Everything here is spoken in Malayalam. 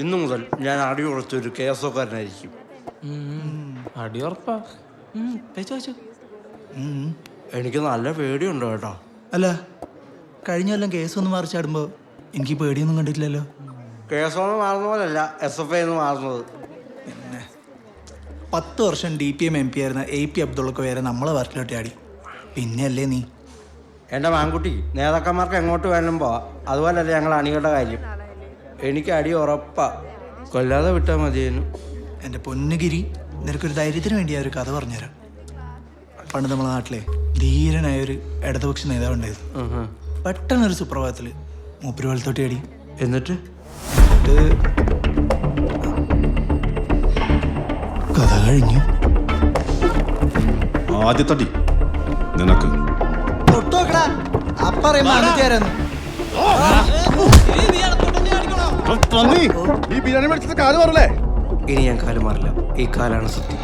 ഇന്നു മുതൽ ഞാൻ അടിയുറച്ചൊരു കേസോക്കാരനായിരിക്കും. അടിയുറപ്പാ? എനിക്ക് നല്ല പേടിയുണ്ട് കേട്ടോ. അല്ല, കഴിഞ്ഞ കൊല്ലം കേസൊന്ന് മറിച്ചാടുമ്പോൾ എനിക്ക് പേടിയൊന്നും കണ്ടിട്ടില്ലല്ലോ. കേസൊന്നും മാറുന്ന പോലല്ല SFI എന്ന് മാറുന്നത്. പിന്നെ 10 വർഷം DPM MP ആയിരുന്ന AP അബ്ദുള്ളക്ക് വരെ നമ്മളെ പാർട്ടിലോട്ട് ആടി. പിന്നെയല്ലേ നീ? എൻ്റെ മാൻകുട്ടി നേതാക്കന്മാർക്ക് എങ്ങോട്ട് വേണം പോവാം. അതുപോലല്ലേ ഞങ്ങൾ അണികളുടെ കാര്യം. എനിക്ക് അടി ഉറപ്പാ. കൊല്ലാതെ വിട്ടാൽ മതിയേനു. എൻ്റെ പൊന്നുഗിരി, നിനക്കൊരു ധൈര്യത്തിന് വേണ്ടി ഒരു കഥ പറഞ്ഞുതരാം. പണ്ട് നമ്മളെ നാട്ടിലെ ധീരനായൊരു ഇടതുപക്ഷ നേതാവ് ഉണ്ടായിരുന്നു. പെട്ടെന്നൊരു സുപ്രഭാതത്തിൽ മൂപ്പര് വെള്ളത്തോട്ടി അടി. എന്നിട്ട് കഥ കഴിഞ്ഞു. ആദ്യത്തടി നിനക്ക് ഈ ബിരിയാണി മേടിച്ചത് കാല് മാറല്ലേ? ഇനി ഞാൻ കാല് മാറില്ല. ഈ കാലാണ് സത്യം.